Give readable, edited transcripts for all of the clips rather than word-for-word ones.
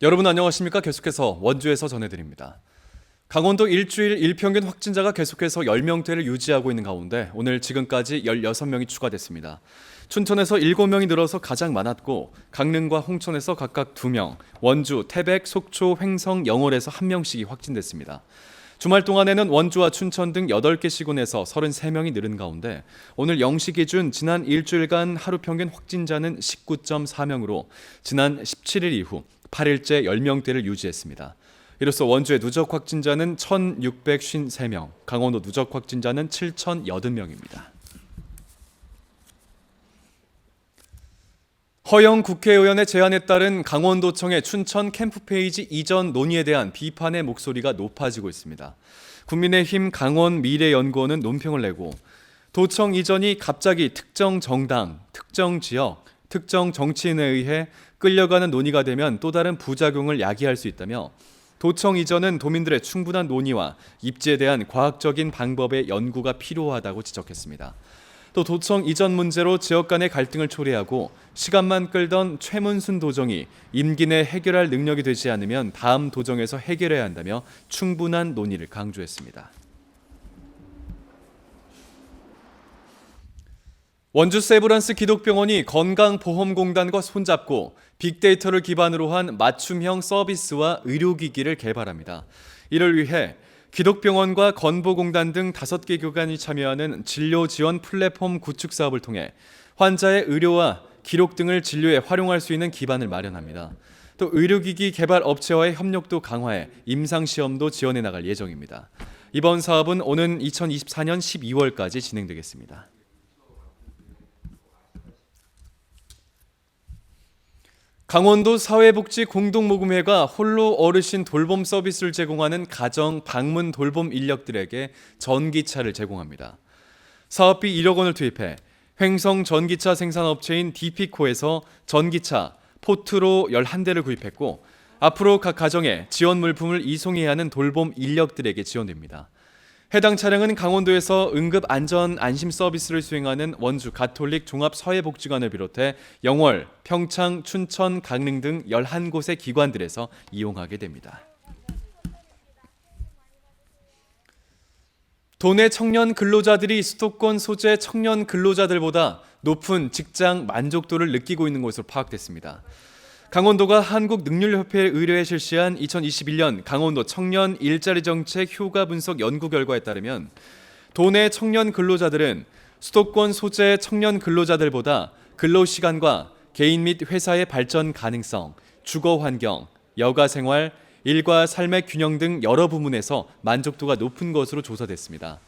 여러분 안녕하십니까? 계속해서 원주에서 전해드립니다. 강원도 일주일 일평균 확진자가 계속해서 10명대를 유지하고 있는 가운데 오늘 지금까지 16명이 추가됐습니다. 춘천에서 7명이 늘어서 가장 많았고 강릉과 홍천에서 각각 2명, 원주, 태백, 속초, 횡성, 영월에서 1명씩이 확진됐습니다. 주말 동안에는 원주와 춘천 등 8개 시군에서 33명이 늘은 가운데 오늘 0시 기준 지난 일주일간 하루 평균 확진자는 19.4명으로 지난 17일 이후 8일째 10명대를 유지했습니다. 이로써 원주의 누적 확진자는 1,653명, 강원도 누적 확진자는 7,080명입니다. 허영 국회의원의 제안에 따른 강원도청의 춘천 캠프페이지 이전 논의에 대한 비판의 목소리가 높아지고 있습니다. 국민의힘 강원미래연구원은 논평을 내고 도청 이전이 갑자기 특정 정당, 특정 지역, 특정 정치인에 의해 끌려가는 논의가 되면 또 다른 부작용을 야기할 수 있다며 도청 이전은 도민들의 충분한 논의와 입지에 대한 과학적인 방법의 연구가 필요하다고 지적했습니다. 또 도청 이전 문제로 지역 간의 갈등을 초래하고 시간만 끌던 최문순 도정이 임기 내 해결할 능력이 되지 않으면 다음 도정에서 해결해야 한다며 충분한 논의를 강조했습니다. 원주 세브란스 기독병원이 건강보험공단과 손잡고 빅데이터를 기반으로 한 맞춤형 서비스와 의료기기를 개발합니다. 이를 위해 기독병원과 건보공단 등 5개 기관이 참여하는 진료지원 플랫폼 구축 사업을 통해 환자의 의료와 기록 등을 진료에 활용할 수 있는 기반을 마련합니다. 또 의료기기 개발 업체와의 협력도 강화해 임상시험도 지원해 나갈 예정입니다. 이번 사업은 오는 2024년 12월까지 진행되겠습니다. 강원도 사회복지 공동모금회가 홀로 어르신 돌봄 서비스를 제공하는 가정 방문 돌봄 인력들에게 전기차를 제공합니다. 사업비 1억 원을 투입해 횡성 전기차 생산업체인 디피코에서 전기차 포트로 11대를 구입했고 앞으로 각 가정에 지원 물품을 이송해야 하는 돌봄 인력들에게 지원됩니다. 해당 차량은 강원도에서 응급 안전 안심 서비스를 수행하는 원주 가톨릭 종합사회복지관을 비롯해 영월, 평창, 춘천, 강릉 등 11곳의 기관들에서 이용하게 됩니다. 도내 청년 근로자들이 수도권 소재 청년 근로자들보다 높은 직장 만족도를 느끼고 있는 것으로 파악됐습니다. 강원도가 한국능률협회 의뢰에 실시한 2021년 강원도 청년 일자리 정책 효과 분석 연구 결과에 따르면 도내 청년 근로자들은 수도권 소재 청년 근로자들보다 근로시간과 개인 및 회사의 발전 가능성, 주거 환경, 여가 생활, 일과 삶의 균형 등 여러 부문에서 만족도가 높은 것으로 조사됐습니다.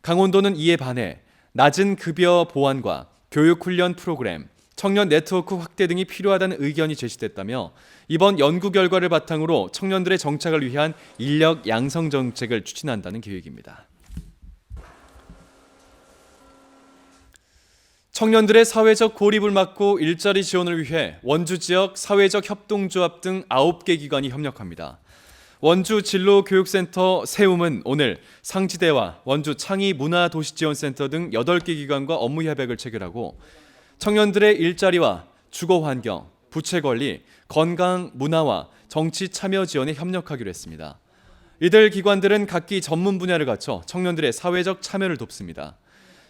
강원도는 이에 반해 낮은 급여 보완과 교육훈련 프로그램, 청년 네트워크 확대 등이 필요하다는 의견이 제시됐다며 이번 연구 결과를 바탕으로 청년들의 정착을 위한 인력 양성 정책을 추진한다는 계획입니다. 청년들의 사회적 고립을 막고 일자리 지원을 위해 원주 지역 사회적 협동조합 등 9개 기관이 협력합니다. 원주 진로교육센터 세움은 오늘 상지대와 원주 창의문화도시지원센터 등 8개 기관과 업무 협약을 체결하고 청년들의 일자리와 주거 환경, 부채 관리, 건강, 문화와 정치 참여 지원에 협력하기로 했습니다. 이들 기관들은 각기 전문 분야를 갖춰 청년들의 사회적 참여를 돕습니다.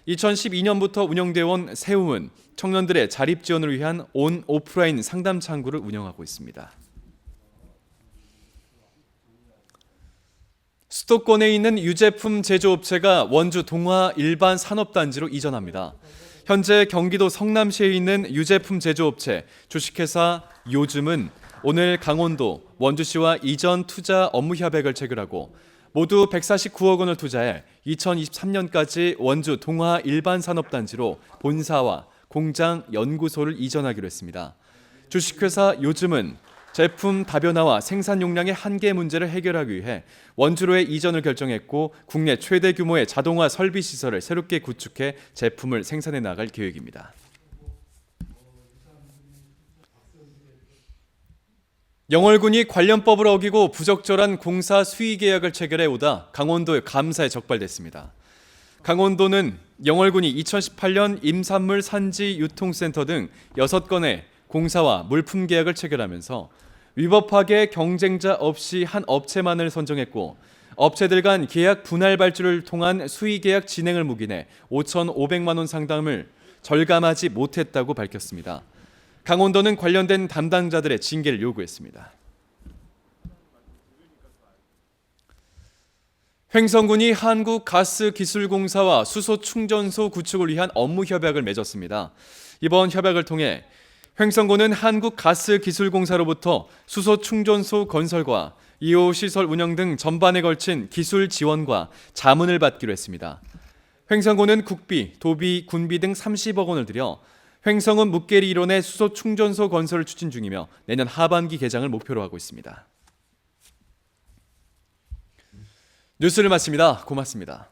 2012년부터 운영되어 온 세움은 청년들의 자립 지원을 위한 온 오프라인 상담 창구를 운영하고 있습니다. 수도권에 있는 유제품 제조업체가 원주 동화 일반 산업단지로 이전합니다. 현재 경기도 성남시에 있는 유제품 제조업체 주식회사 요즘은 오늘 강원도 원주시와 이전 투자 업무 협약을 체결하고 모두 149억 원을 투자해 2023년까지 원주 동화 일반 산업단지로 본사와 공장, 연구소를 이전하기로 했습니다. 주식회사 요즘은 제품 다변화와 생산 용량의 한계 문제를 해결하기 위해 원주로의 이전을 결정했고 국내 최대 규모의 자동화 설비 시설을 새롭게 구축해 제품을 생산해 나갈 계획입니다. 영월군이 관련법을 어기고 부적절한 공사 수의 계약을 체결해 오다 강원도의 감사에 적발됐습니다. 강원도는 영월군이 2018년 임산물 산지 유통센터 등 6건의 공사와 물품 계약을 체결하면서 위법하게 경쟁자 없이 한 업체만을 선정했고 업체들 간 계약 분할 발주를 통한 수의 계약 진행을 묵인해 5,500만 원 상당을 절감하지 못했다고 밝혔습니다. 강원도는 관련된 담당자들의 징계를 요구했습니다. 횡성군이 한국가스기술공사와 수소충전소 구축을 위한 업무 협약을 맺었습니다. 이번 협약을 통해 횡성군은 한국가스기술공사로부터 수소충전소 건설과 2호 시설 운영 등 전반에 걸친 기술 지원과 자문을 받기로 했습니다. 횡성군은 국비, 도비, 군비 등 30억 원을 들여 횡성은 묵계리 일원의 수소충전소 건설을 추진 중이며 내년 하반기 개장을 목표로 하고 있습니다. 뉴스를 마칩니다. 고맙습니다.